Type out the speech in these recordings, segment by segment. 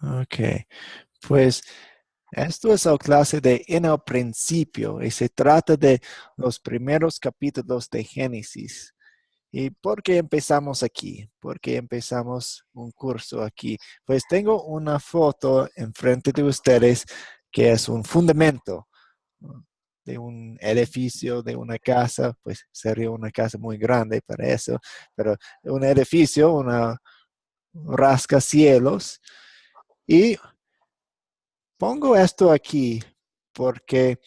Ok, pues esto es la clase de En el principio y se trata de los primeros capítulos de Génesis. ¿Y por qué empezamos aquí? ¿Por qué empezamos un curso aquí? Pues tengo una foto enfrente de ustedes que es un fundamento, ¿no? De un edificio, de una casa, pues sería una casa muy grande para eso, pero un edificio, una rascacielos. Y pongo esto aquí porque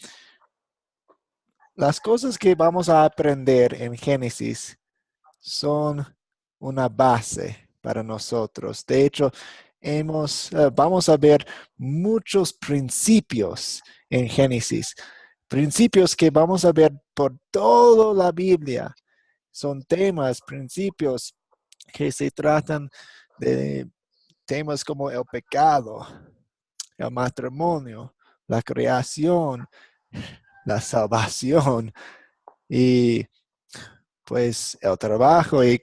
las cosas que vamos a aprender en Génesis son una base para nosotros. De hecho, vamos a ver muchos principios en Génesis, principios que vamos a ver por toda la Biblia. Son temas, principios que se tratan de temas como el pecado, el matrimonio, la creación, la salvación y pues el trabajo y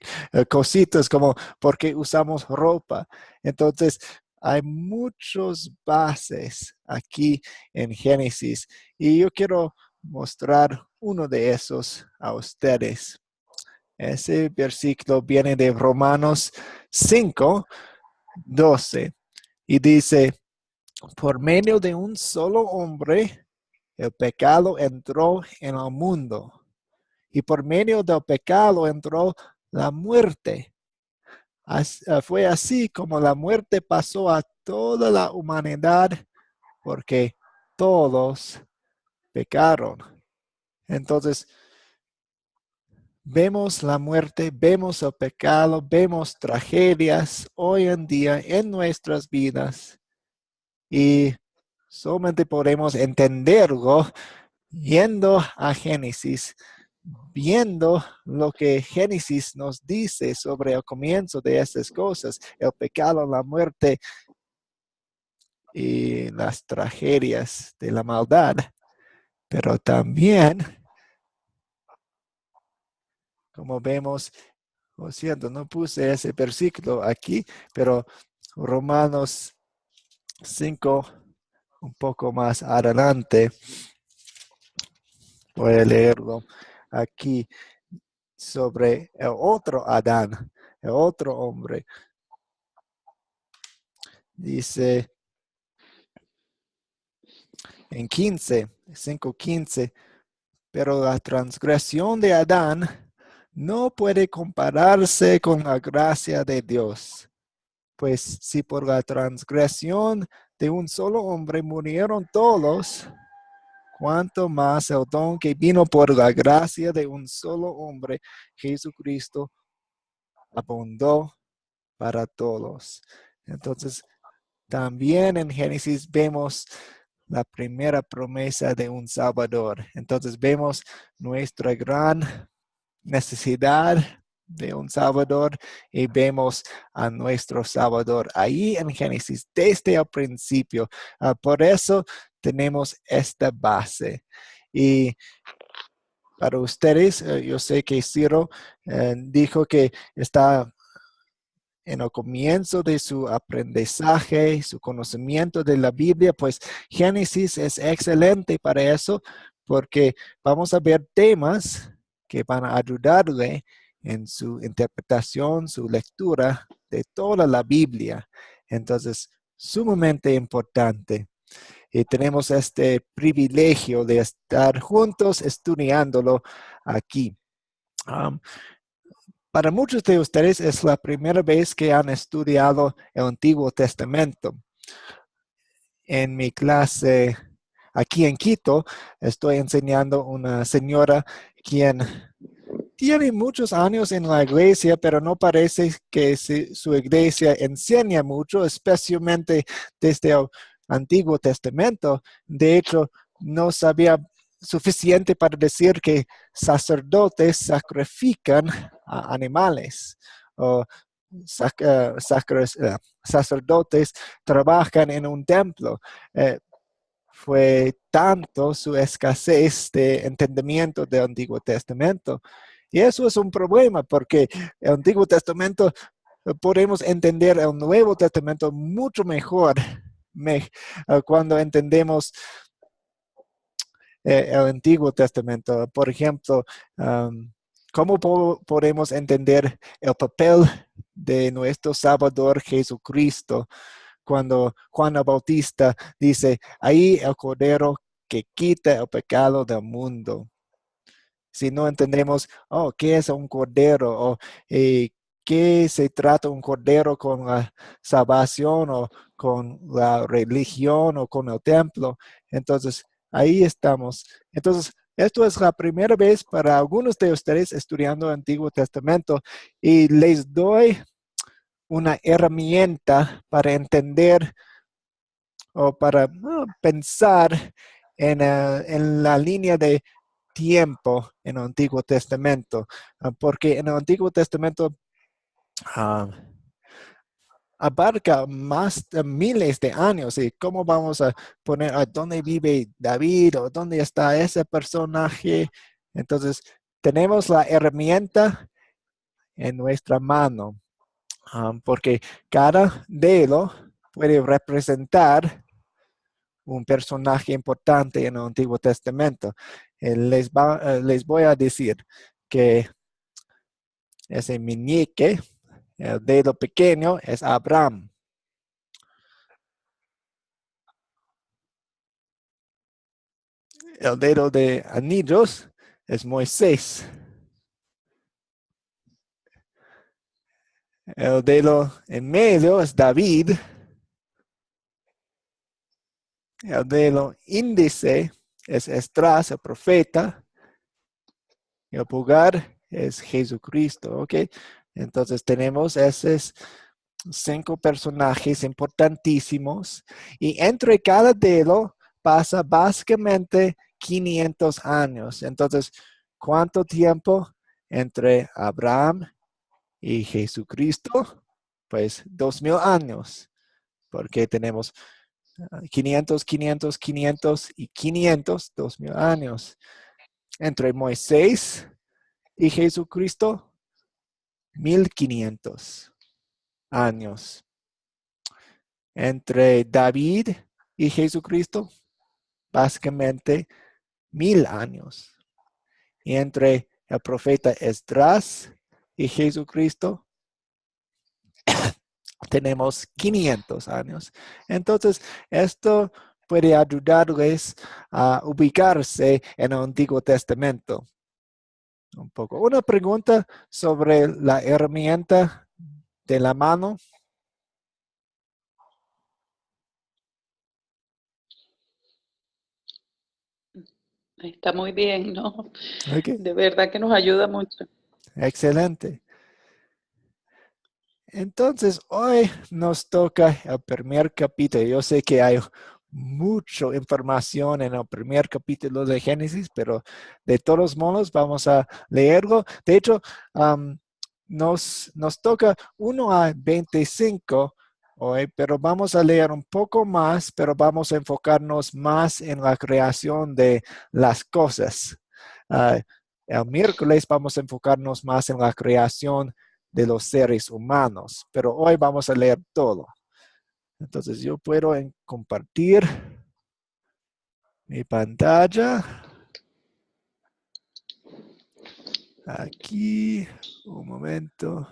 cositas como por qué usamos ropa. Entonces, hay muchas bases aquí en Génesis y yo quiero mostrar uno de esos a ustedes. Ese versículo viene de Romanos 5:12 y dice, por medio de un solo hombre, el pecado entró en el mundo y por medio del pecado entró la muerte. Fue así como la muerte pasó a toda la humanidad porque todos pecaron. Entonces, vemos la muerte, vemos el pecado, vemos tragedias hoy en día en nuestras vidas y solamente podemos entenderlo yendo a Génesis, viendo lo que Génesis nos dice sobre el comienzo de estas cosas, el pecado, la muerte y las tragedias de la maldad. Pero también, como vemos, lo siento, no puse ese versículo aquí, pero Romanos 5, un poco más adelante, voy a leerlo aquí sobre el otro Adán, el otro hombre. Dice en 5:15, pero la transgresión de Adán no puede compararse con la gracia de Dios. Pues si por la transgresión de un solo hombre murieron todos, cuánto más el don que vino por la gracia de un solo hombre, Jesucristo, abundó para todos. Entonces, también en Génesis vemos la primera promesa de un Salvador. Entonces vemos nuestra gran necesidad de un Salvador y vemos a nuestro Salvador ahí en Génesis desde el principio. Por eso tenemos esta base. Y para ustedes, yo sé que Ciro dijo que está en el comienzo de su aprendizaje, su conocimiento de la Biblia, pues Génesis es excelente para eso, porque vamos a ver temas que van a ayudarle en su interpretación, su lectura de toda la Biblia. Entonces, sumamente importante. Y tenemos este privilegio de estar juntos estudiándolo aquí. Um, para muchos de ustedes es la primera vez que han estudiado el Antiguo Testamento. En mi clase aquí en Quito, estoy enseñando a una señora quien tiene muchos años en la iglesia, pero no parece que su iglesia enseña mucho, especialmente desde el Antiguo Testamento. De hecho, no sabía suficiente para decir que sacerdotes sacrifican a animales o sacerdotes trabajan en un templo. Eh, Fue tanto su escasez de entendimiento del Antiguo Testamento. Y eso es un problema porque el Antiguo Testamento podemos entender el Nuevo Testamento mucho mejor cuando entendemos el Antiguo Testamento. Por ejemplo, ¿cómo podemos entender el papel de nuestro Salvador Jesucristo cuando Juan el Bautista dice, ahí el Cordero que quita el pecado del mundo? Si no entendemos, oh, ¿qué es un cordero? O ¿qué se trata un cordero con la salvación o con la religión o con el templo? Entonces, ahí estamos. Entonces, esto es la primera vez para algunos de ustedes estudiando el Antiguo Testamento y les doy una herramienta para entender o para pensar en la línea de tiempo en el Antiguo Testamento, porque en el Antiguo Testamento ah, abarca más de miles de años y cómo vamos a poner a dónde vive David o dónde está ese personaje. Entonces, tenemos la herramienta en nuestra mano, porque cada dedo puede representar un personaje importante en el Antiguo Testamento. Les voy a decir que ese meñique, el dedo pequeño, es Abraham. El dedo de anillos es Moisés. El dedo en medio es David. El dedo índice es Esdras, el profeta. El pulgar es Jesucristo, ¿ok? Entonces tenemos esos 5 personajes importantísimos y entre cada dedo pasa básicamente 500 años. Entonces, ¿cuánto tiempo entre Abraham y Jesucristo? Pues 2000 años, porque tenemos 500, 500, 500 y 500, 2000 años. Entre Moisés y Jesucristo, 1500 años. Entre David y Jesucristo, básicamente 1000 años. Y entre el profeta Esdras y Jesucristo, tenemos 500 años. Entonces, esto puede ayudarles a ubicarse en el Antiguo Testamento. Un poco. Una pregunta sobre la herramienta de la mano. Está muy bien, ¿no? Okay. De verdad que nos ayuda mucho. Excelente. Entonces, hoy nos toca el primer capítulo. Yo sé que hay mucha información en el primer capítulo de Génesis, pero de todos modos vamos a leerlo. De hecho, nos toca 1 a 25 hoy, pero vamos a leer un poco más, pero vamos a enfocarnos más en la creación de las cosas. El miércoles vamos a enfocarnos más en la creación de los seres humanos, pero hoy vamos a leer todo. Entonces yo puedo compartir mi pantalla. Aquí, un momento.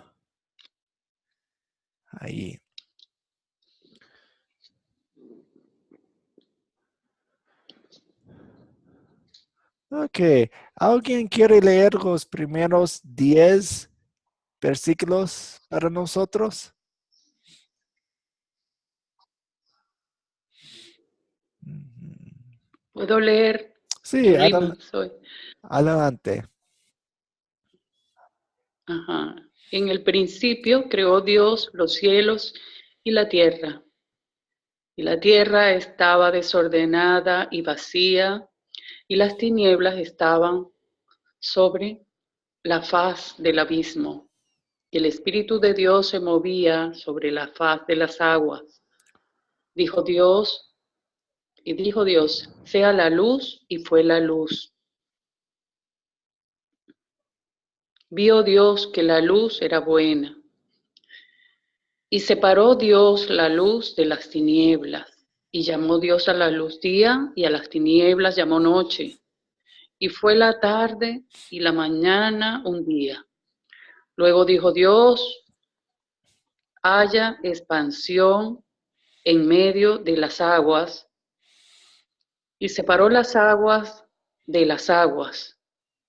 Ahí. Ok, ¿alguien quiere leer los primeros 10 versículos para nosotros? Puedo leer Sí, en rima, soy. adelante. Ajá. En el principio creó Dios los cielos y la tierra. Y la tierra estaba desordenada y vacía, y las tinieblas estaban sobre la faz del abismo. Y el Espíritu de Dios se movía sobre la faz de las aguas. Dijo Dios, y dijo Dios, sea la luz, y fue la luz. Vio Dios que la luz era buena, Y separó Dios la luz de las tinieblas, y llamó Dios a la luz día, y a las tinieblas llamó noche. Y fue la tarde y la mañana un día. Luego dijo Dios, haya expansión en medio de las aguas, y separó las aguas de las aguas.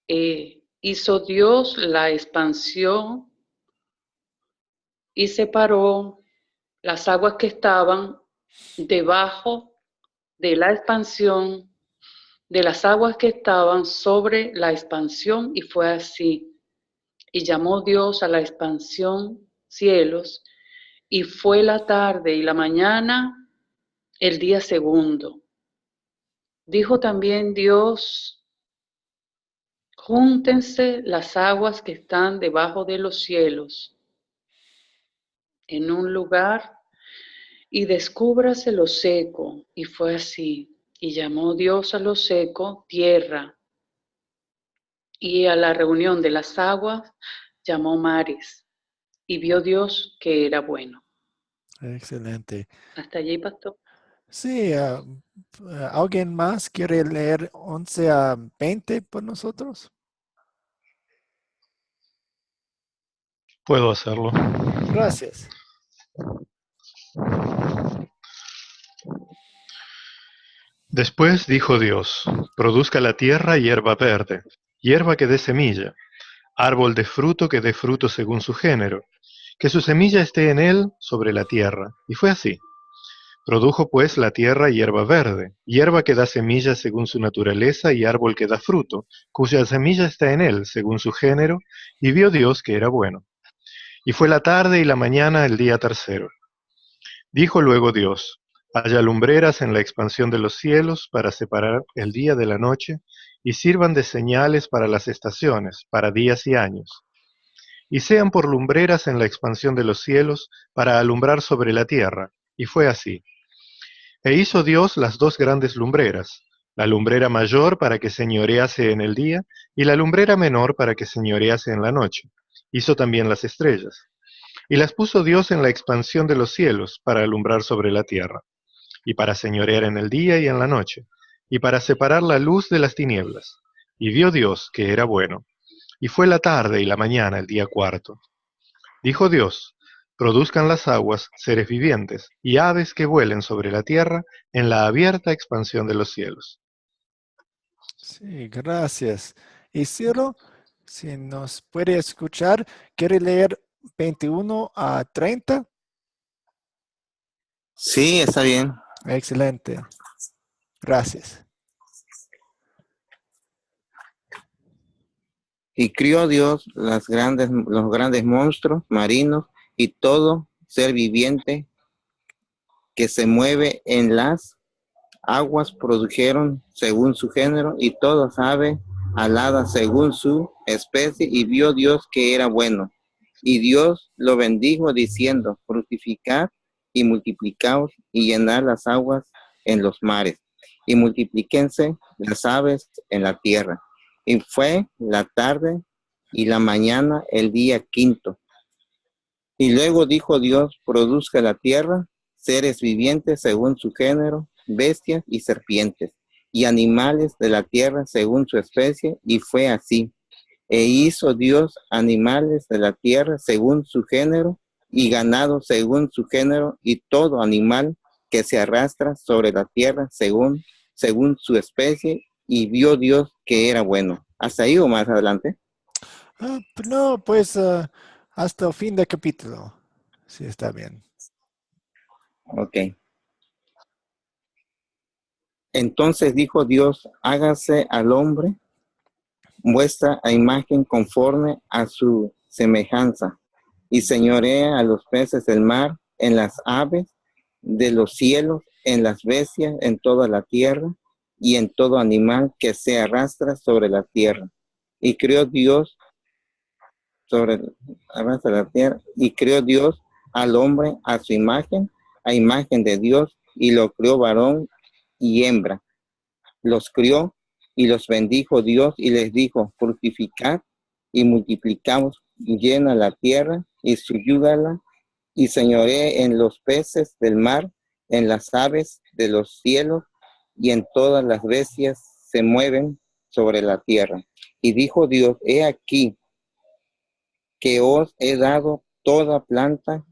Hizo Dios la expansión y separó las aguas que estaban debajo de la expansión de las aguas que estaban sobre la expansión, y fue así. Y llamó Dios a la expansión cielos, y fue la tarde y la mañana el día segundo. Dijo también Dios, júntense las aguas que están debajo de los cielos en un lugar, y descúbrase lo seco. Y fue así. Y llamó Dios a lo seco tierra, y a la reunión de las aguas llamó mares. Y vio Dios que era bueno. Excelente. Hasta allí, pastor. Sí, ¿alguien más quiere leer 11 a 20 por nosotros? Puedo hacerlo. Gracias. Después dijo Dios, produzca la tierra hierba verde, hierba que dé semilla, árbol de fruto que dé fruto según su género, que su semilla esté en él sobre la tierra. Y fue así. Produjo pues la tierra hierba verde, hierba que da semilla según su naturaleza y árbol que da fruto, cuya semilla está en él según su género, y vio Dios que era bueno. Y fue la tarde y la mañana el día tercero. Dijo luego Dios, haya lumbreras en la expansión de los cielos para separar el día de la noche, y sirvan de señales para las estaciones, para días y años. Y sean por lumbreras en la expansión de los cielos, para alumbrar sobre la tierra. Y fue así. E hizo Dios las dos grandes lumbreras, la lumbrera mayor para que señorease en el día, y la lumbrera menor para que señorease en la noche. Hizo también las estrellas. Y las puso Dios en la expansión de los cielos, para alumbrar sobre la tierra, y para señorear en el día y en la noche, y para separar la luz de las tinieblas. Y vio Dios que era bueno. Y fue la tarde y la mañana el día cuarto. Dijo Dios, produzcan las aguas seres vivientes, y aves que vuelen sobre la tierra en la abierta expansión de los cielos. Sí, gracias. Y Ciro, si nos puede escuchar, ¿quiere leer 21 a 30? Sí, está bien. Excelente. Gracias. Y crió Dios los grandes monstruos marinos y todo ser viviente que se mueve en las aguas produjeron según su género, y todas aves aladas según su especie, y vio Dios que era bueno. Y Dios lo bendijo diciendo, fructificad y multiplicaos y llenad las aguas en los mares, y multiplíquense las aves en la tierra. Y fue la tarde y la mañana el día quinto. Y luego dijo Dios, produzca la tierra seres vivientes según su género, bestias y serpientes, y animales de la tierra según su especie, y fue así. E hizo Dios animales de la tierra según su género, y ganado según su género, y todo animal que se arrastra sobre la tierra según su especie, y vio Dios que era bueno. ¿Hasta ahí o más adelante? No, pues hasta el fin del capítulo. Sí, está bien. Ok. Entonces dijo Dios, hágase al hombre vuestra imagen conforme a su semejanza, y señorea a los peces del mar, en las aves de los cielos, en las bestias, en toda la tierra, y en todo animal que se arrastra sobre la tierra. Y creó Dios arrastra la tierra, y creó Dios al hombre a su imagen, a imagen de Dios, y lo creó varón y hembra. Los crió y los bendijo Dios y les dijo, fructificad y multiplicaos, llena la tierra y suyúgala y señoreé en los peces del mar, en las aves de los cielos y en todas las bestias se mueven sobre la tierra. Y dijo Dios, he aquí que os he dado toda planta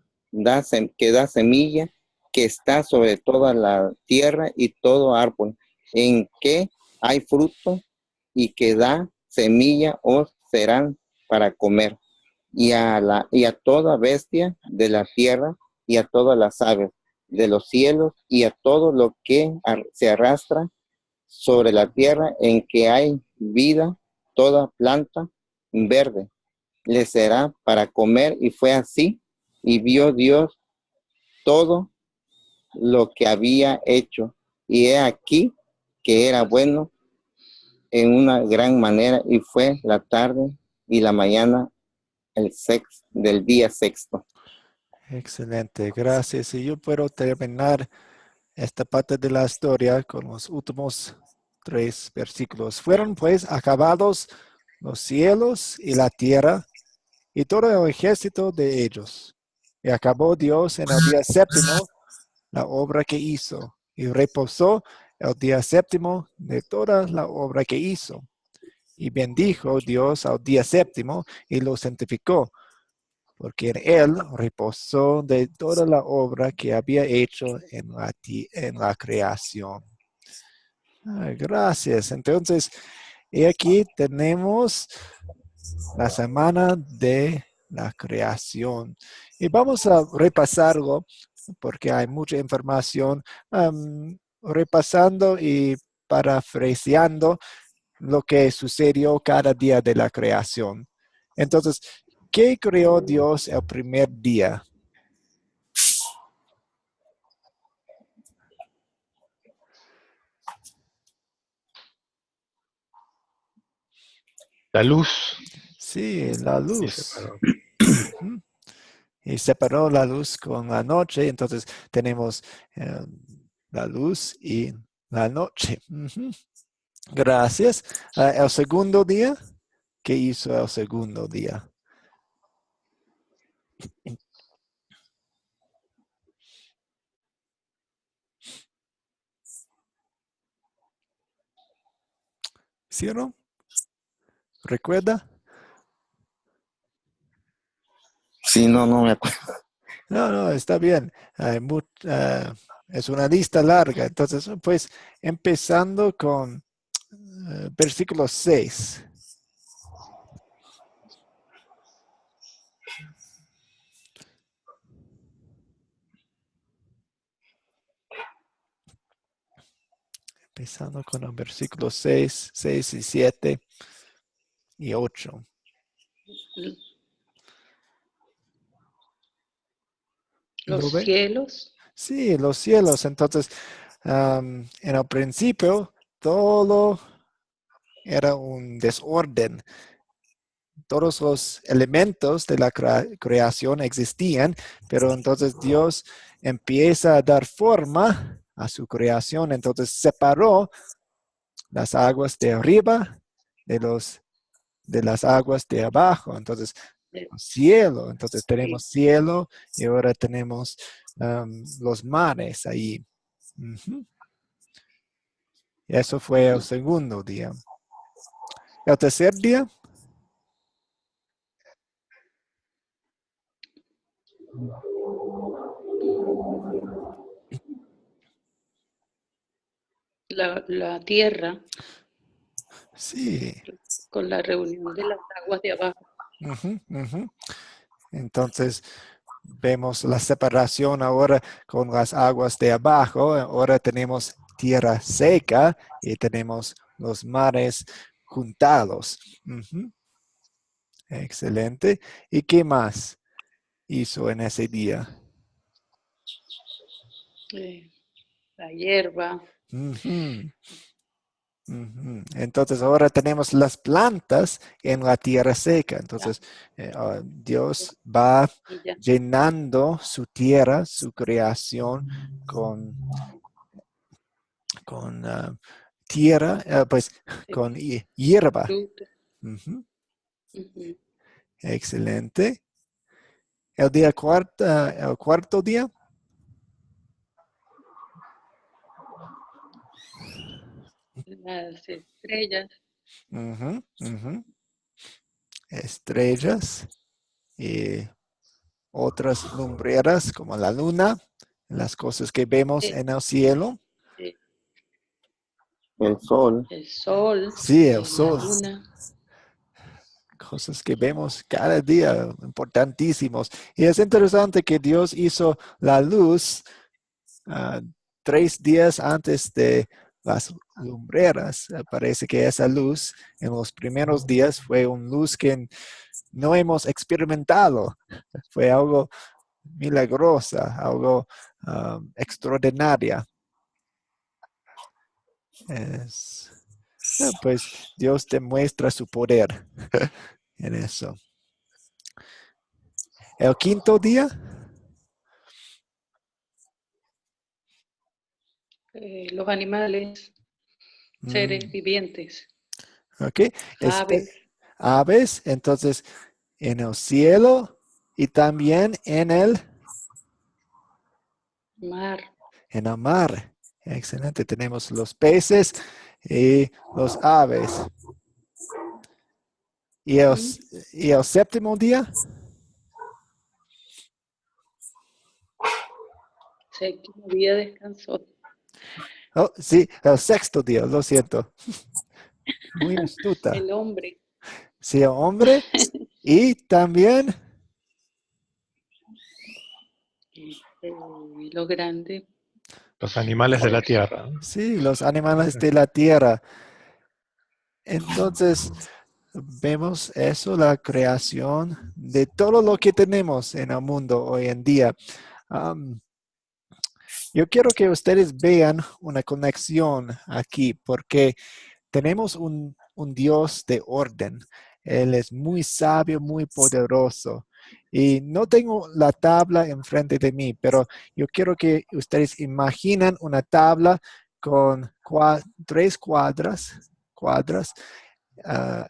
que da semilla, que está sobre toda la tierra, y todo árbol en que hay fruto y que da semilla os serán para comer, y a toda bestia de la tierra, y a todas las aves de los cielos, y a todo lo que se arrastra sobre la tierra en que hay vida, toda planta verde le será para comer. Y fue así, y vio Dios todo lo que había hecho, y he aquí que era bueno en una gran manera, y fue la tarde y la mañana del día sexto. Excelente, gracias. Y yo puedo terminar esta parte de la historia con los últimos 3 versículos. Fueron pues acabados los cielos y la tierra y todo el ejército de ellos. Y acabó Dios en el día séptimo la obra que hizo, y reposó el día séptimo de toda la obra que hizo. Y bendijo Dios al día séptimo y lo santificó, porque en él reposó de toda la obra que había hecho en la creación. Gracias. Entonces, y aquí tenemos la semana de la creación. Y vamos a repasarlo porque hay mucha información, repasando y parafraseando lo que sucedió cada día de la creación. Entonces, ¿qué creó Dios el primer día? La luz. Sí, la Y luz. separó. Ujú. Y separó la luz con la noche, entonces tenemos la luz y la noche. Ujú. Gracias. El segundo día, ¿qué hizo el segundo día? ¿Sí o no? ¿Recuerda? Sí, no me acuerdo. No, no, está bien. Es una lista larga. Entonces, pues, empezando con versículo 6. Empezando con el versículo 6, 6 y 7 y 8. ¿Lo Los ve? cielos, Sí, los cielos. Entonces, en el principio, todo era un desorden. Todos los elementos de la creación existían, pero entonces Dios empieza a dar forma a su creación. Entonces separó las aguas de arriba de las aguas de abajo. Entonces, cielo. Entonces tenemos cielo y ahora tenemos los mares ahí. Ujú. Eso fue el segundo día. El tercer día, la tierra, sí. con la reunión de las aguas de abajo. Ujú, ujú. Entonces vemos la separación ahora con las aguas de abajo. Ahora tenemos tierra seca y tenemos los mares juntados. Ujú. Excelente. ¿Y qué más hizo en ese día? La hierba, Ujú, ujú. Entonces ahora tenemos las plantas en la tierra seca. la Entonces Dios va semilla, llenando su tierra, su creación con, con tierra, pues con hierba. fruto. Ujú. Ujú. Excelente. el cuarto día. Las estrellas. Ujú, ujú. Estrellas y otras lumbreras como la luna, las cosas que vemos Sí, en el cielo. sí. El sol. El sol, Sí, el la sol. luna. Cosas que vemos cada día, importantísimos. Y es interesante que Dios hizo la luz 3 días antes de las lumbreras. Parece que esa luz en los primeros días fue una luz que no hemos experimentado. Fue algo milagrosa, algo extraordinaria. Pues Dios demuestra su poder en eso. El quinto día. Los animales, seres vivientes, Ok, aves, aves, entonces en el cielo y también en el mar, mar. Excelente, tenemos los peces y los aves. ¿Y el séptimo día? séptimo día descansó. Oh, sí, el sexto día, lo siento. Muy astuta. El hombre, Sí, el hombre y también lo grande, Los animales de la tierra. sí, los animales de la tierra. Entonces, vemos eso, la creación de todo lo que tenemos en el mundo hoy en día. Am, yo quiero que ustedes vean una conexión aquí, porque tenemos un Dios de orden. Él es muy sabio, muy poderoso. Y no tengo la tabla enfrente de mí, pero yo quiero que ustedes imaginen una tabla con 3 cuadras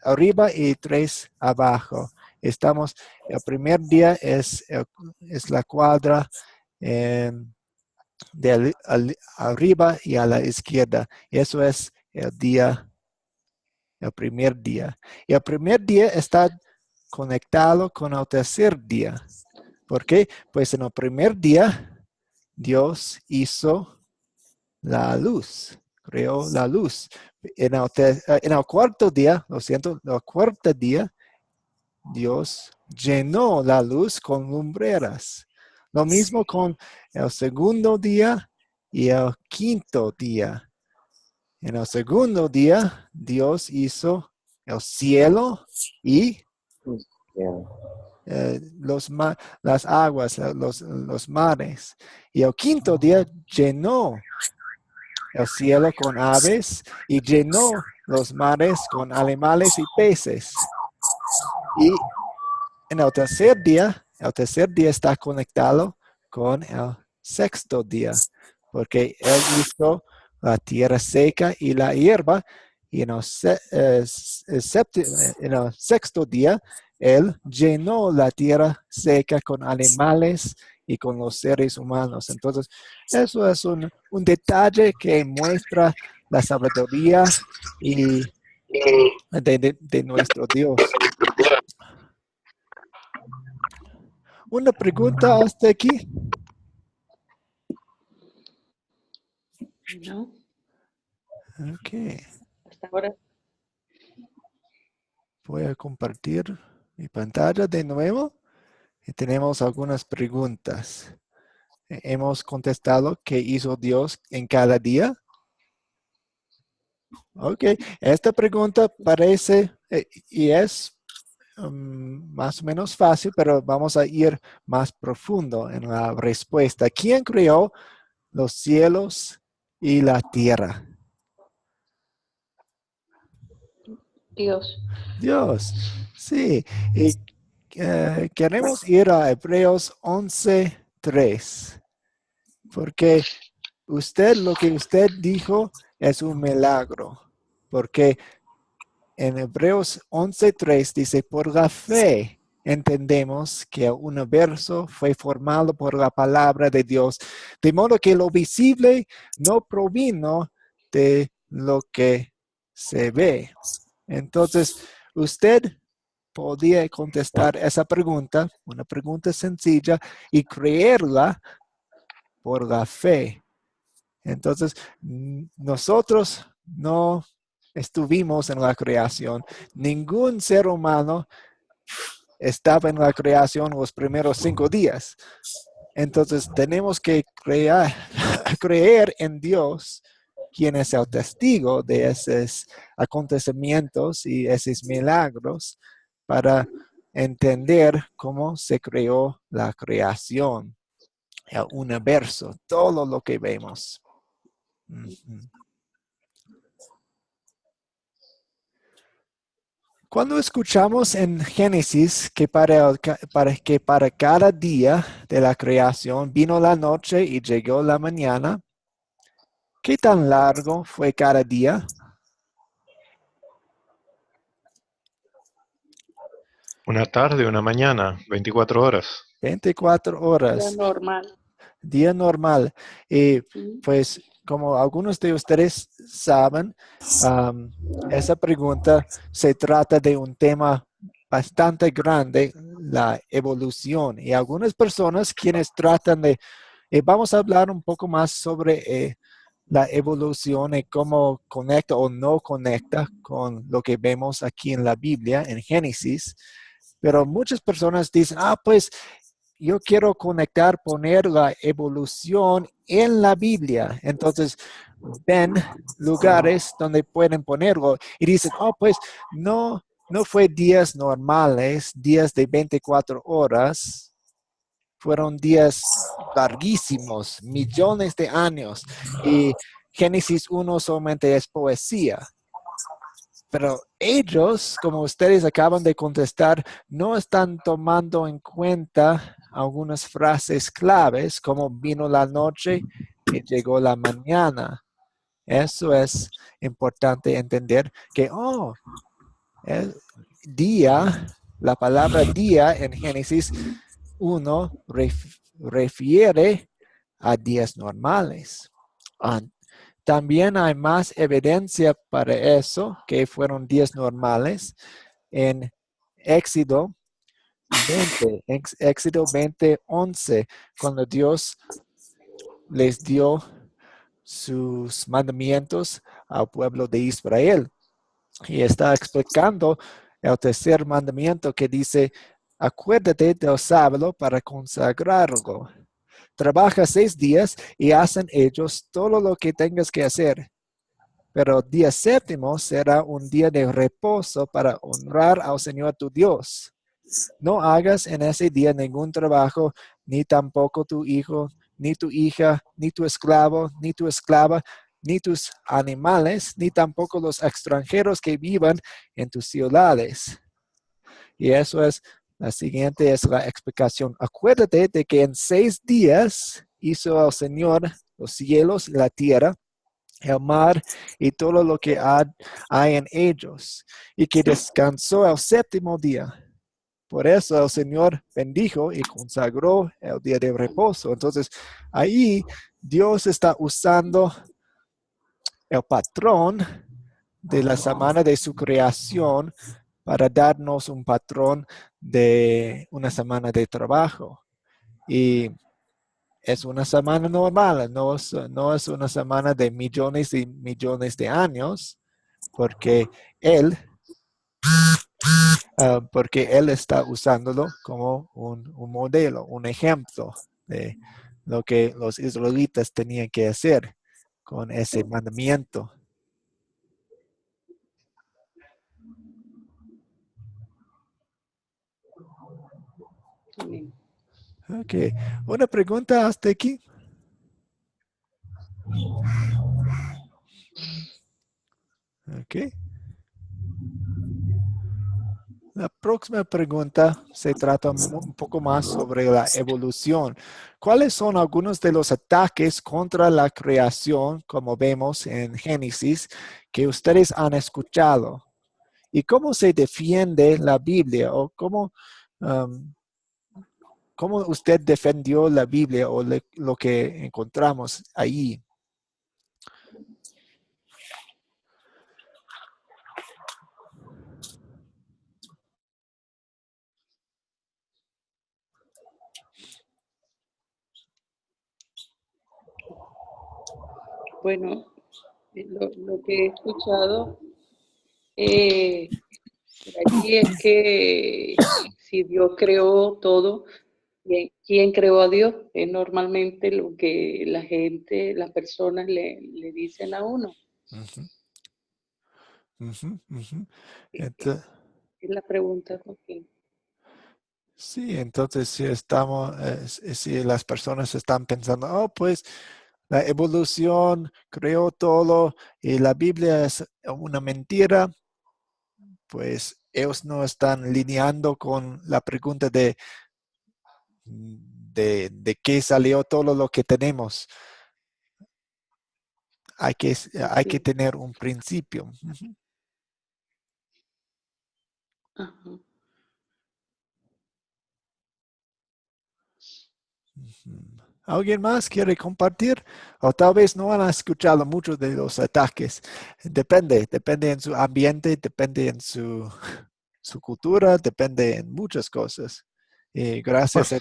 arriba y 3 abajo. El primer día es la cuadra arriba y a la izquierda. Eso es el primer día. Y el primer día está conectado con el tercer día. ¿Por qué? Pues en el primer día Dios hizo la luz, creó la luz. En el cuarto día, lo siento, el cuarto día, Dios llenó la luz con lumbreras. Lo mismo con el segundo día y el quinto día. En el segundo día, Dios hizo el cielo y las aguas, los mares. Y el quinto día llenó el cielo con aves y llenó los mares con animales y peces. Y en el tercer día está conectado con el sexto día, porque Él hizo la tierra seca y la hierba, y en el sexto día, Él llenó la tierra seca con animales y con los seres humanos. Entonces, eso es un detalle que muestra la sabiduría y de nuestro Dios. Una pregunta hasta aquí. ¿no? Ok. Hasta ahora. Voy a compartir mi pantalla de nuevo y tenemos algunas preguntas. Hemos contestado qué hizo Dios en cada día. Ok. Esta pregunta parece y es más o menos fácil, pero vamos a ir más profundo en la respuesta. ¿Quién creó los cielos y la tierra? Dios, Dios. Sí. Y queremos ir a Hebreos 11:3, porque lo que usted dijo es un milagro, porque en Hebreos 11:3 dice, por la fe entendemos que el universo fue formado por la palabra de Dios, de modo que lo visible no provino de lo que se ve. Entonces, usted podía contestar esa pregunta, una pregunta sencilla, y creerla por la fe. Entonces, nosotros no estuvimos en la creación. Ningún ser humano estaba en la creación los primeros 5 días. Entonces, tenemos que creer en Dios, quien es el testigo de esos acontecimientos y esos milagros, para entender cómo se creó la creación, el universo, todo lo que vemos. Cuando escuchamos en Génesis que para cada día de la creación vino la noche y llegó la mañana, ¿qué tan largo fue cada día? Una tarde, una mañana, 24 horas. 24 horas. Ya normal. Día normal. Y Mm. pues como algunos de ustedes saben, esa pregunta se trata de un tema bastante grande, la evolución. Y algunas personas quienes tratan de, vamos a hablar un poco más sobre la evolución y cómo conecta o no conecta con lo que vemos aquí en la Biblia, en Génesis. Pero muchas personas dicen, pues yo quiero poner la evolución en la Biblia. Entonces, ven lugares donde pueden ponerlo y dicen, pues no fue días normales, días de 24 horas. Fueron días larguísimos, millones de años. Y Génesis 1 solamente es poesía. Pero ellos, como ustedes acaban de contestar, no están tomando en cuenta algunas frases claves como vino la noche y llegó la mañana. Eso es importante entender que, el día, la palabra día en Génesis 1 refiere a días normales. También hay más evidencia para eso, que fueron días normales, en Éxodo 20:11, cuando Dios les dio sus mandamientos al pueblo de Israel. Y está explicando el tercer mandamiento que dice, acuérdate del sábado para consagrarlo. Trabaja 6 días y hacen ellos todo lo que tengas que hacer. Pero el día séptimo será un día de reposo para honrar al Señor tu Dios. No hagas en ese día ningún trabajo, ni tampoco tu hijo, ni tu hija, ni tu esclavo, ni tu esclava, ni tus animales, ni tampoco los extranjeros que vivan en tus ciudades. Y eso es, la siguiente es la explicación. Acuérdate de que en 6 días hizo el Señor los cielos y la tierra, el mar y todo lo que hay en ellos, y que descansó el séptimo día. Por eso el Señor bendijo y consagró el día de reposo. Entonces, ahí Dios está usando el patrón de la semana de su creación para darnos un patrón de una semana de trabajo. Y es una semana normal, no es una semana de millones y millones de años, porque Él está usándolo como un modelo, un ejemplo de lo que los israelitas tenían que hacer con ese mandamiento. Amén. Ok, una pregunta hasta aquí. Ok. La próxima pregunta se trata un poco más sobre la evolución. ¿Cuáles son algunos de los ataques contra la creación, como vemos en Génesis, que ustedes han escuchado? ¿Y cómo se defiende la Biblia? ¿O cómo um, ¿cómo usted defendió la Biblia o lo que encontramos ahí? Bueno, lo que he escuchado por allí es que si Dios creó todo, ¿quién creó a Dios? Es normalmente lo que la gente, las personas le dicen a uno. Ujú. Ujú, ujú. Es Ento- la pregunta. Okay. sí, entonces si si las personas están pensando, oh, pues la evolución creó todo y la Biblia es una mentira, pues ellos no están lineando con la pregunta de qué salió todo lo que tenemos. Hay que Sí. tener un principio. Ujú, Ajá. ujú. ¿Alguien más quiere compartir? O tal vez no han escuchado mucho de los ataques. Depende en su ambiente, depende en su cultura, depende en muchas cosas. Y Bueno, gracias a...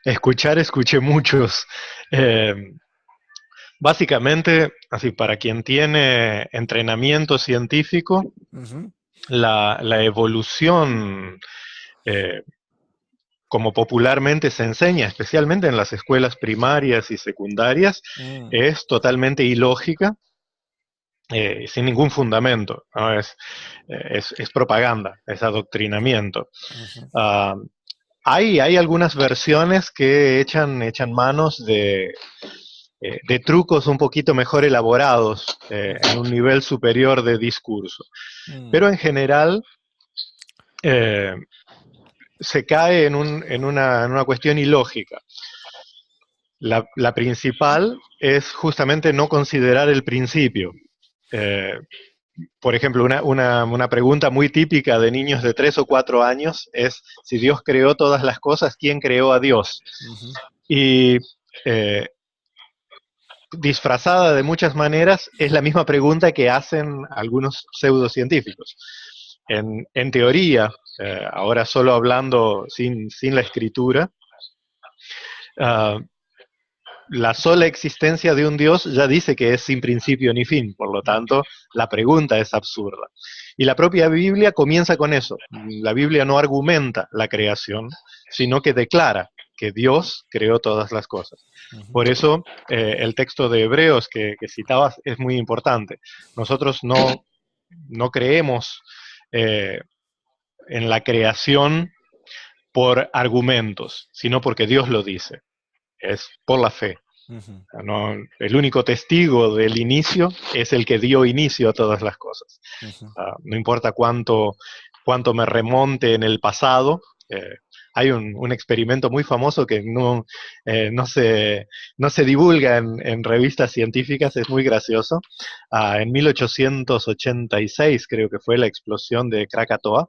escuché muchos. Eh, Básicamente, así, para quien tiene entrenamiento científico, Ujú, la evolución, eh, como popularmente se enseña, especialmente en las escuelas primarias y secundarias, mm, es totalmente ilógica, sin ningún fundamento, ¿no? Es propaganda, es adoctrinamiento. ujú, Ah, hay algunas versiones que echan manos de trucos un poquito mejor elaborados, en un ujú, nivel superior de discurso. mm, Pero en general eh, se cae en una cuestión ilógica. La principal es justamente no considerar el principio. Eh, por ejemplo, una pregunta muy típica de niños de 3 o 4 años es, si Dios creó todas las cosas, ¿quién creó a Dios? ujú, Y eh, disfrazada de muchas maneras, es la misma pregunta que hacen algunos pseudocientíficos. En teoría, ahora solo hablando sin la escritura, uh, la sola existencia de un Dios ya dice que es sin principio ni fin, por lo tanto, la pregunta es absurda. Y la propia Biblia comienza con eso. La Biblia no argumenta la creación, sino que declara que Dios creó todas las cosas. ujú, Por eso, el texto de Hebreos que citabas es muy importante. Nosotros no creemos eh, en la creación por argumentos, sino porque Dios lo dice. Es por la fe. ujú, No, el único testigo del inicio es el que dio inicio a todas las cosas. ujú. No importa cuánto me remonte en el pasado. Hay un experimento muy famoso que no se divulga en revistas científicas, es muy gracioso. En 1886 creo que fue la explosión de Krakatoa,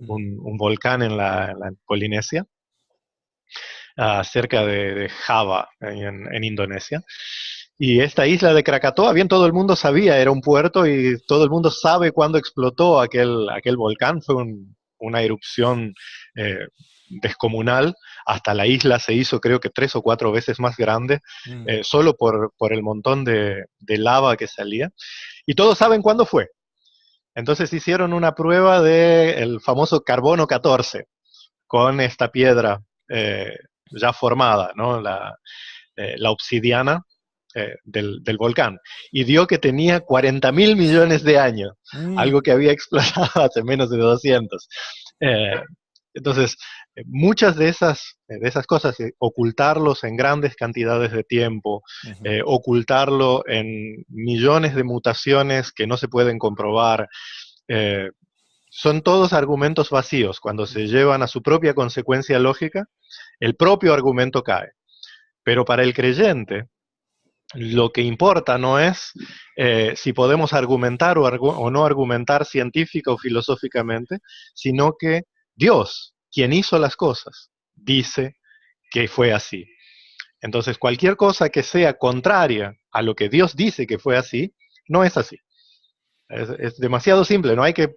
un volcán en la Polinesia, cerca de Java, en Indonesia. Y esta isla de Krakatoa, bien todo el mundo sabía, era un puerto y todo el mundo sabe cuándo explotó aquel volcán. Fue una erupción eh, descomunal. Hasta la isla se hizo creo que 3 o 4 veces más grande, Mm, solo por el montón de lava que salía. Y todos saben cuándo fue. Entonces hicieron una prueba del famoso carbono 14 con esta piedra ya formada, ¿no? La obsidiana del volcán, y dio que tenía 40.000 millones de años, mm, algo que había explotado hace menos de 200. Eh, entonces, muchas de esas cosas, ocultarlos en grandes cantidades de tiempo, ujú, ocultarlo en millones de mutaciones que no se pueden comprobar, eh, son todos argumentos vacíos. Cuando se ujú, llevan a su propia consecuencia lógica, el propio argumento cae. Pero para el creyente, lo que importa no es si podemos argumentar o no argumentar científica o filosóficamente, sino que Dios quien hizo las cosas, dice que fue así. Entonces, cualquier cosa que sea contraria a lo que Dios dice que fue así, no es así. Es demasiado simple, no hay que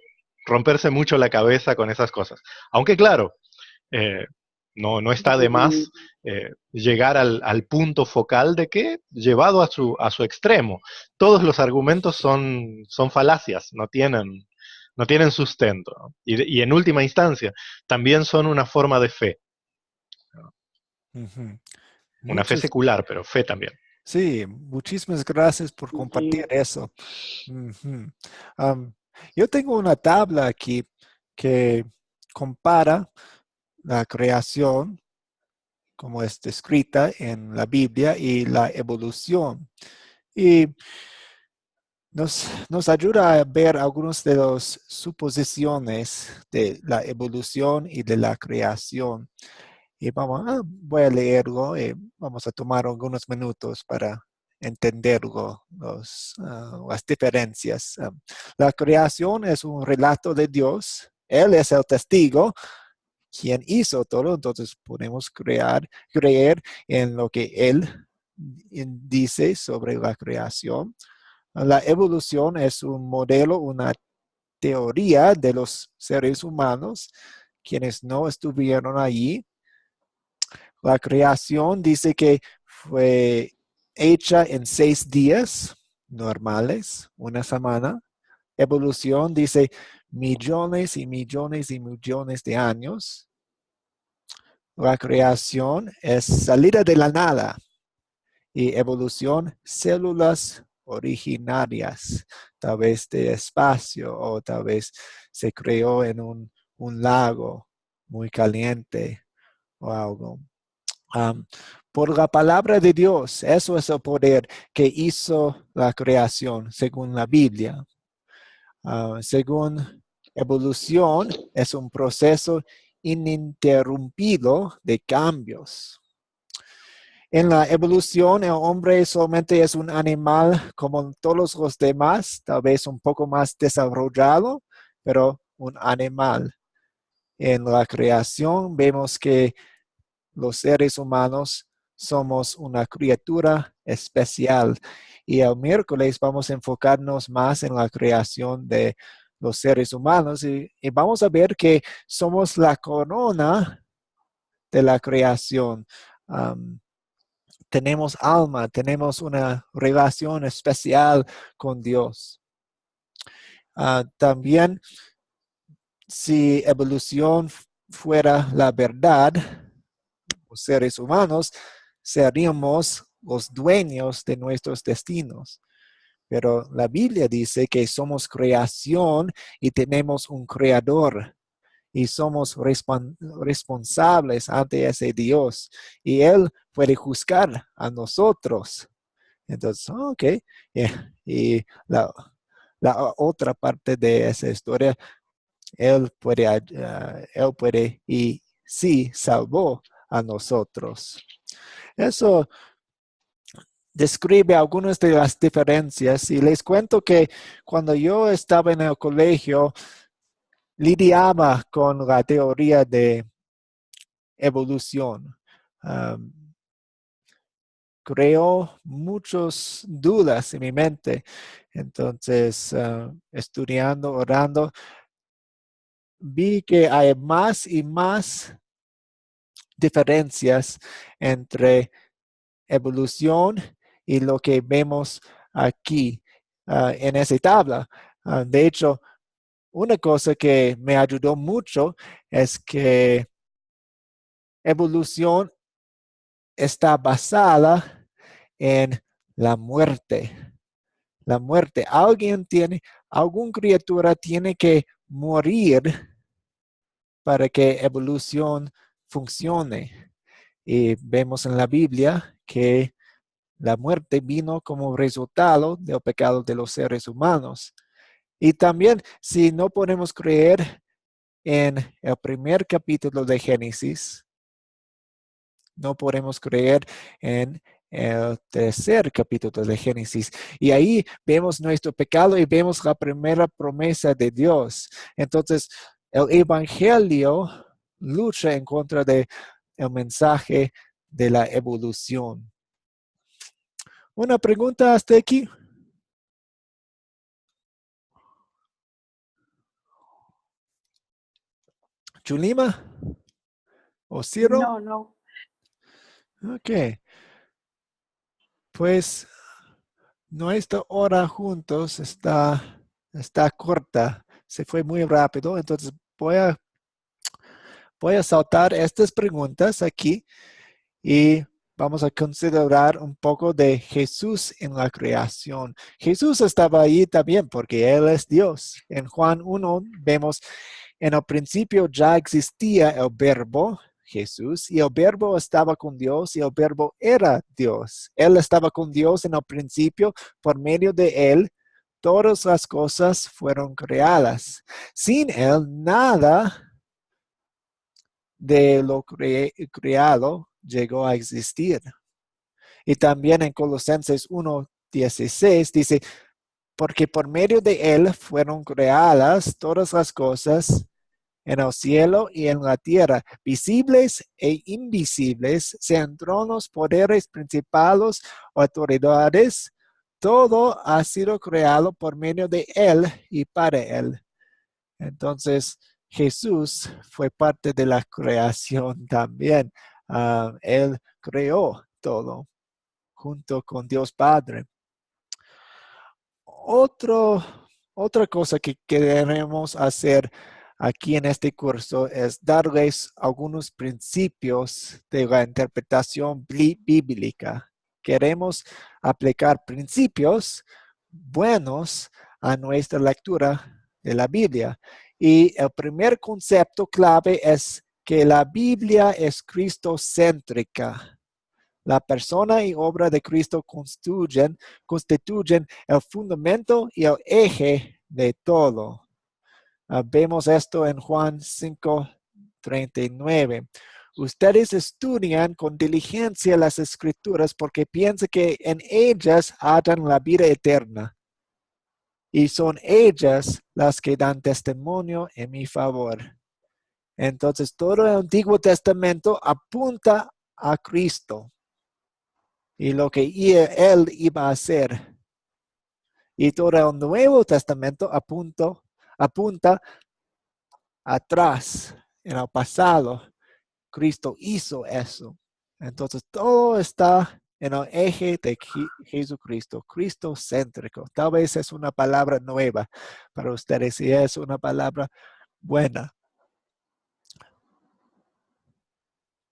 romperse mucho la cabeza con esas cosas. Aunque claro, eh, no está de más llegar al punto focal de que, llevado a su extremo, todos los argumentos son falacias, no tienen sustento, ¿no? Y en última instancia, también son una forma de fe, Ujú. una fe Muchas, secular, pero fe también. sí, muchísimas gracias por compartir eso. Ujú. Am, yo tengo una tabla aquí que compara la creación como es descrita en la Biblia y la evolución. Y nos ayuda a ver algunas de las suposiciones de la evolución y de la creación. Y voy a leerlo y vamos a tomar algunos minutos para entenderlo, las diferencias. La creación es un relato de Dios. Él es el testigo, quien hizo todo, entonces podemos creer en lo que Él dice sobre la creación. La evolución es un modelo, una teoría de los seres humanos, quienes no estuvieron allí. La creación dice que fue hecha en 6 días normales, una semana. Evolución dice millones y millones y millones de años. La creación es salida de la nada y evolución, células originarias, tal vez de espacio o tal vez se creó en un lago muy caliente o algo. Um, por la palabra de Dios, eso es el poder que hizo la creación según la Biblia. Según evolución, es un proceso ininterrumpido de cambios. En la evolución, el hombre solamente es un animal como todos los demás, tal vez un poco más desarrollado, pero un animal. En la creación vemos que los seres humanos somos una criatura especial. Y el miércoles vamos a enfocarnos más en la creación de los seres humanos y vamos a ver que somos la corona de la creación. Tenemos alma, tenemos una relación especial con Dios. También, si evolución fuera la verdad, los seres humanos seríamos los dueños de nuestros destinos. Pero la Biblia dice que somos creación y tenemos un creador y somos responsables ante ese Dios y Él puede juzgar a nosotros. Entonces, ok. Y la otra parte de esa historia, Él puede y sí salvó a nosotros. Eso describe algunas de las diferencias y les cuento que cuando yo estaba en el colegio, lidiaba con la teoría de evolución. Um, Creó muchas dudas en mi mente. Entonces, estudiando, orando, vi que hay más y más diferencias entre evolución y lo que vemos aquí en esa tabla. De hecho, una cosa que me ayudó mucho es que evolución está basada en la muerte. La muerte. Alguna criatura tiene que morir para que evolución funcione. Y vemos en la Biblia que la muerte vino como resultado del pecado de los seres humanos. Y también, si no podemos creer en el primer capítulo de Génesis, no podemos creer en el tercer capítulo de Génesis. Y ahí vemos nuestro pecado y vemos la primera promesa de Dios. Entonces, el Evangelio, lucha en contra del mensaje de la evolución. ¿Una pregunta hasta aquí? ¿Chulima? ¿O Ciro? No, no. Ok. Pues nuestra hora juntos está corta. Se fue muy rápido. Entonces voy a saltar estas preguntas aquí y vamos a considerar un poco de Jesús en la creación. Jesús estaba ahí también porque Él es Dios. En Juan 1 vemos, en el principio ya existía el verbo, Jesús, y el verbo estaba con Dios y el verbo era Dios. Él estaba con Dios en el principio, por medio de Él. Todas las cosas fueron creadas. Sin Él, nada de lo creado llegó a existir. Y también en Colosenses 1:16 dice, porque por medio de Él fueron creadas todas las cosas en el cielo y en la tierra, visibles e invisibles, sean tronos, poderes, principados, autoridades. Todo ha sido creado por medio de Él y para Él. Entonces, Jesús fue parte de la creación también. Él creó todo junto con Dios Padre. Otra cosa que queremos hacer aquí en este curso es darles algunos principios de la interpretación bíblica. Queremos aplicar principios buenos a nuestra lectura de la Biblia. Y el primer concepto clave es que la Biblia es cristocéntrica. La persona y obra de Cristo constituyen el fundamento y el eje de todo. Vemos esto en Juan 5:39. Ustedes estudian con diligencia las escrituras porque piensan que en ellas hallan la vida eterna. Y son ellas las que dan testimonio en mi favor. Entonces, todo el Antiguo Testamento apunta a Cristo y lo que Él iba a hacer. Y todo el Nuevo Testamento apunta atrás, en el pasado. Cristo hizo eso. Entonces, todo está en el eje de Jesucristo, cristocéntrico. Tal vez es una palabra nueva para ustedes y es una palabra buena.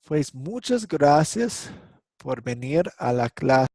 Pues muchas gracias por venir a la clase.